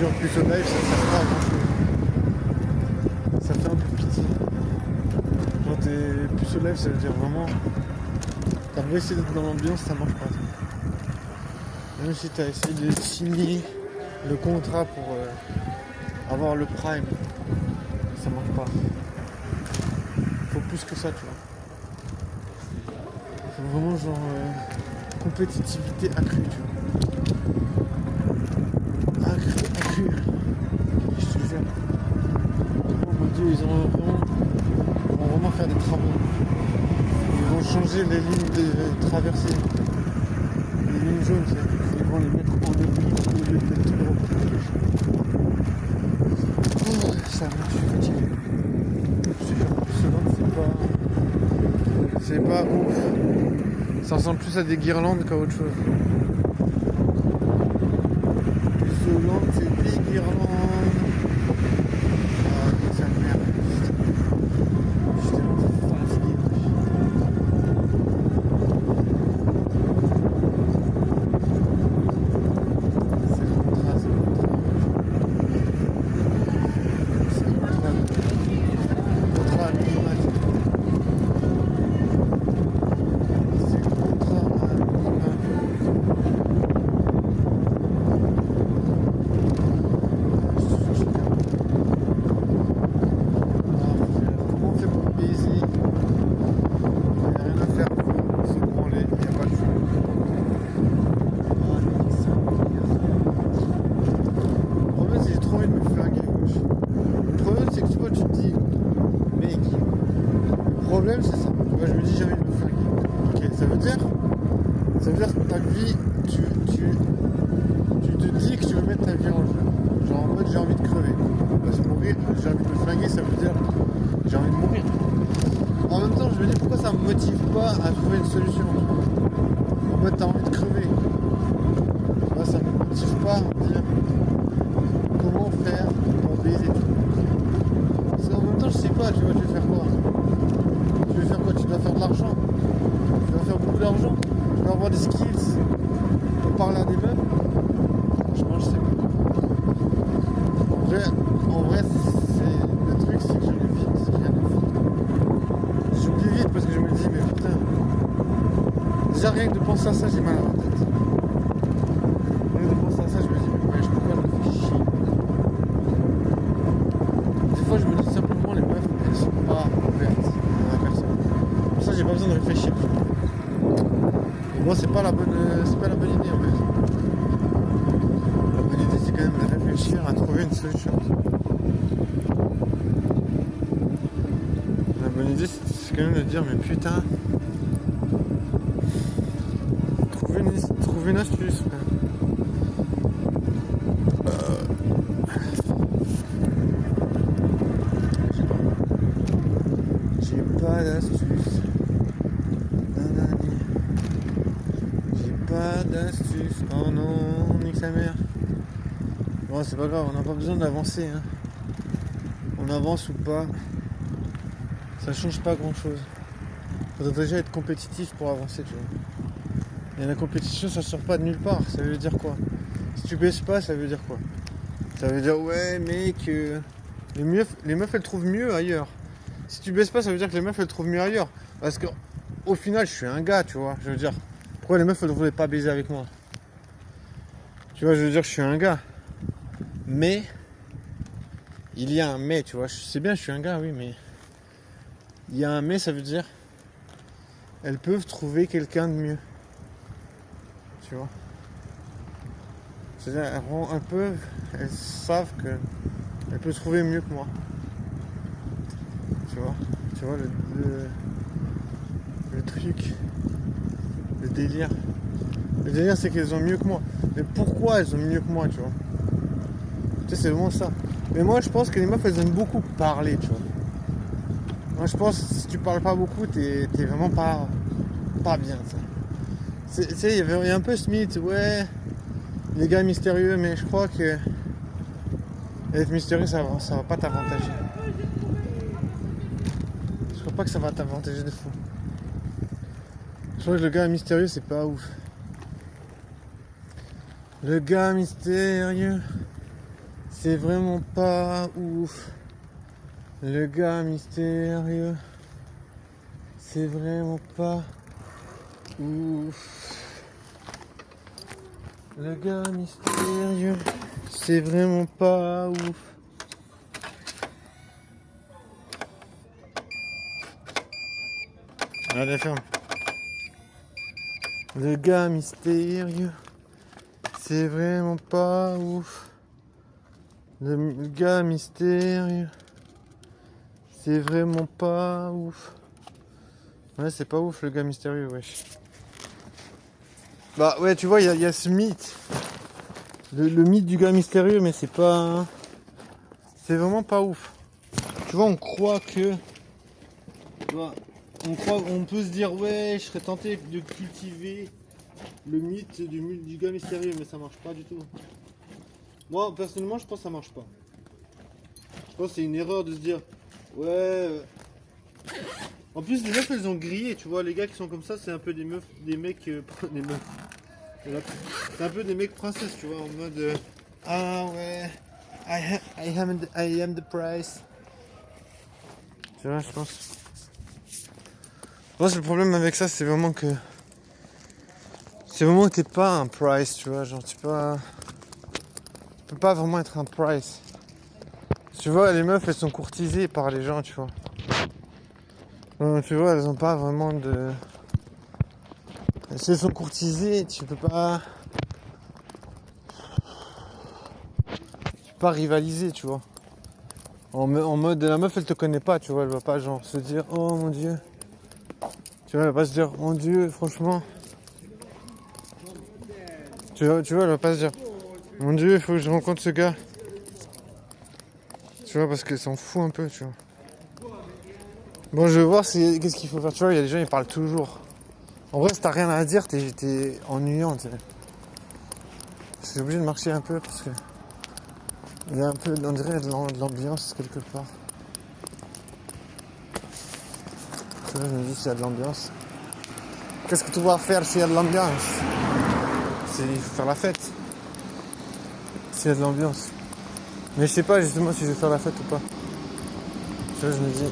genre plus au live, ça sert pas à grand chose. Ça fait un peu pitié. Quand t'es plus au live, ça veut dire vraiment. T'as beau essayer d'être dans l'ambiance, ça marche pas. Même si t'as essayé de signer le contrat pour avoir le prime, ça marche pas. Faut plus que ça, tu vois. Faut vraiment genre compétitivité accrue, tu vois. Accrue. Je te jure. Oh mon dieu, ils vont vraiment faire des travaux. Ils vont changer les lignes de traversée. Les lignes jaunes, ils vont les mettre en oblique au lieu de mettre tout droit. Oh, ça va, je suis fatigué. Je te jure, c'est pas ouf. Ça ressemble plus à des guirlandes qu'à autre chose. Hollande, c'est des guirlandes. Ah, ça me merde. Je suis tellement fatigué. C'est le contrat, c'est le contrat. C'est le contrat minimal. C'est le contrat minimal. Comment on fait pour baiser? Il n'y a rien à faire pour se branler, il n'y a pas le choix. Le problème c'est que j'ai trop envie de me flinguer, gauche. Le problème c'est que tu vois, tu te dis, mec, le problème c'est ça. Tu vois, je me dis j'ai envie de me flinguer. Ok, ça veut dire que ta vie, tu te dis que tu veux mettre ta vie en jeu. Genre en mode j'ai envie de crever. Parce que mourir, j'ai envie de me flinguer, ça veut dire j'ai envie de mourir. En même temps, je me dis pourquoi ça me motive pas à trouver une solution. En mode t'as envie de crever. Moi, ça me motive pas à me dire comment faire pour baiser tout. Parce qu'en même temps, je sais pas, tu vois, tu veux faire quoi? Tu veux faire quoi? Tu dois faire de l'argent. Tu dois faire beaucoup d'argent. Tu dois avoir des skills pour parler à des meufs. Franchement, je sais pas. En vrai, c'est le truc, c'est que je le vite, c'est qu'il y a des foutre. J'oublie vite parce que je me dis, mais putain. Déjà, rien que de penser à ça, j'ai mal à la tête. Rien que de penser à ça, je me dis, mais je peux pas, je me fais chier. Des fois, je me dis simplement, les meufs, elles sont pas ouvertes à la personne. Pour ça, j'ai pas besoin de réfléchir. Et moi, c'est pas la bonne idée, en fait. La bonne idée, c'est quand même de réfléchir à trouver une solution. La bonne idée, c'est quand même de dire, mais putain, trouver une astuce. J'ai pas d'astuce. Nanani. J'ai pas d'astuce. Oh non, nique sa mère. Bon, c'est pas grave, on n'a pas besoin d'avancer. Hein. On avance ou pas, ça change pas grand chose. Faudrait déjà être compétitif pour avancer, tu vois. Et la compétition, ça sort pas de nulle part. Ça veut dire quoi? Si tu baisses pas, ça veut dire quoi? Ça veut dire, ouais, mec, les meufs, elles trouvent mieux ailleurs. Si tu baisses pas, ça veut dire que les meufs, elles trouvent mieux ailleurs. Parce que, au final, je suis un gars, tu vois. Je veux dire, pourquoi les meufs, elles ne voulaient pas baiser avec moi? Tu vois, je veux dire, je suis un gars. Mais, il y a un mais, tu vois. C'est bien, je suis un gars, oui, mais il y a un mais, ça veut dire, elles peuvent trouver quelqu'un de mieux. Tu vois. C'est-à-dire, elles savent qu'elles peuvent trouver mieux que moi. Tu vois le truc, le délire. Le délire, c'est qu'elles ont mieux que moi. Mais pourquoi elles ont mieux que moi, tu vois? Tu sais, c'est vraiment ça. Mais moi, je pense que les meufs, elles aiment beaucoup parler, tu vois. Moi, je pense que si tu parles pas beaucoup, t'es vraiment pas bien, ça. Tu sais, il y a un peu ce mythe, ouais, les gars mystérieux, mais je crois que être mystérieux, ça va pas t'avantager. Je crois pas que ça va t'avantager de fou. Je crois que le gars mystérieux, c'est pas ouf. Le gars mystérieux, C'est vraiment pas ouf. Le gars mystérieux. C'est vraiment pas ouf. Le gars mystérieux. C'est vraiment pas ouf. Allez, ferme. Le gars mystérieux. C'est vraiment pas ouf. Le gars mystérieux. C'est vraiment pas ouf. Ouais, c'est pas ouf le gars mystérieux, wesh. Bah ouais, tu vois, il y a ce mythe. Le mythe du gars mystérieux, mais c'est pas... C'est vraiment pas ouf. Tu vois, on croit que... Tu vois, on peut se dire, ouais, je serais tenté de cultiver le mythe du gars mystérieux, mais ça marche pas du tout. Moi, personnellement, je pense que ça marche pas. Je pense que c'est une erreur de se dire, ouais... En plus, les meufs, elles ont grillé, tu vois, les gars qui sont comme ça, c'est un peu des meufs, des mecs... des meufs. C'est un peu des mecs princesses, tu vois, en mode... ah ouais, I am the price. Tu vois, je pense. Moi, c'est le problème avec ça, c'est vraiment que... C'est vraiment que t'es pas un price, tu vois, genre tu peux pas vraiment être un price. Tu vois, les meufs, elles sont courtisées par les gens, tu vois. Donc, tu vois, elles ont pas vraiment de... Si elles sont courtisées, tu peux pas rivaliser, tu vois. En mode, la meuf, elle te connaît pas, tu vois, elle va pas genre se dire, oh mon dieu. Tu vois, elle va pas se dire, mon dieu, franchement. Tu vois, elle va pas se dire, mon dieu, il faut que je rencontre ce gars. Tu vois, parce qu'elle s'en fout un peu, tu vois. Bon, je vais voir qu'est-ce qu'il faut faire. Tu vois, il y a des gens, ils parlent toujours. En vrai, si t'as rien à dire, t'es ennuyant, tu sais. Je suis obligé de marcher un peu parce que il y a un peu, on dirait, de l'ambiance quelque part. Tu vois, je me dis s'il y a de l'ambiance. Qu'est-ce que tu vas faire s'il y a de l'ambiance? Il faut faire la fête. S'il y a de l'ambiance. Mais je sais pas justement si je vais faire la fête ou pas. Tu vois, je me dis,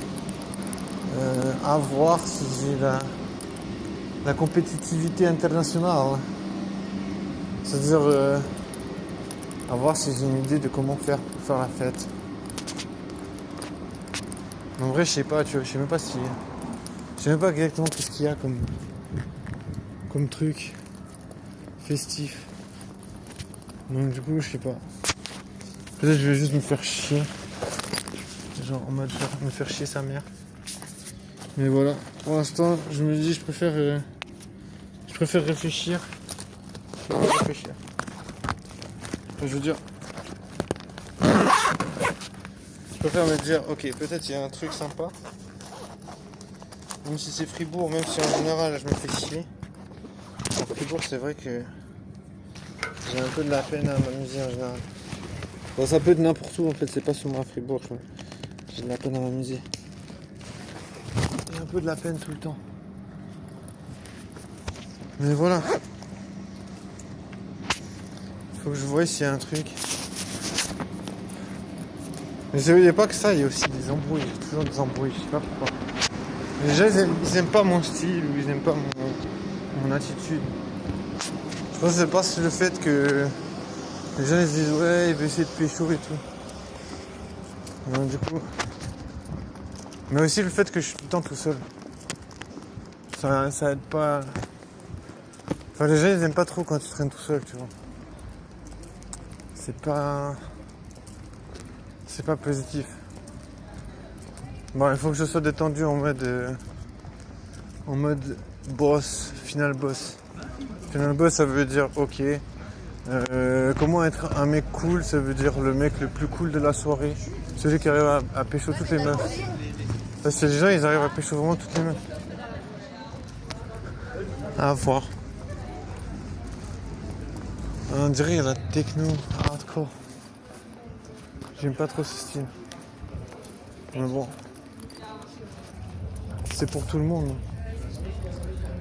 à voir si j'ai la compétitivité internationale. C'est-à-dire, à voir si j'ai une idée de comment faire pour faire la fête. En vrai, je sais pas, tu vois, je sais même pas si... Je sais même pas exactement ce qu'il y a comme truc festif. Donc du coup, je sais pas. Peut-être je vais juste me faire chier. Genre en mode me faire chier sa mère. Mais voilà, pour l'instant, je me dis, je préfère réfléchir. Je veux dire, je préfère me dire, ok, peut-être il y a un truc sympa. Même si c'est Fribourg, même si en général je me fais chier. En Fribourg, c'est vrai que j'ai un peu de la peine à m'amuser en général. Bon, ça peut être n'importe où en fait, c'est pas seulement à Fribourg. J'ai de la peine à m'amuser. J'ai un peu de la peine tout le temps. Mais voilà. Il faut que je voie s'il y a un truc. Mais il n'y a pas que ça, il y a aussi des embrouilles. Il y a toujours des embrouilles, je sais pas pourquoi. Les gens, ils aiment pas mon style ou ils aiment pas mon attitude. Je pense que c'est pas le fait que les gens ils se disent ouais, il veut essayer de pécho et tout. Donc du coup... Mais aussi le fait que je suis tout le temps tout seul. Ça aide pas... Enfin, les gens ils aiment pas trop quand tu traînes tout seul, tu vois. C'est pas positif. Bon, il faut que je sois détendu en mode boss, final boss. Final boss, ça veut dire ok. Comment être un mec cool, ça veut dire le mec le plus cool de la soirée. Celui qui arrive à pécho toutes les meufs. Parce que les gens, ils arrivent à pécho vraiment toutes les meufs. À voir. On dirait la techno hardcore. J'aime pas trop ce style. Mais bon. C'est pour tout le monde.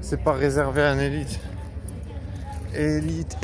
C'est pas réservé à une élite. Élite.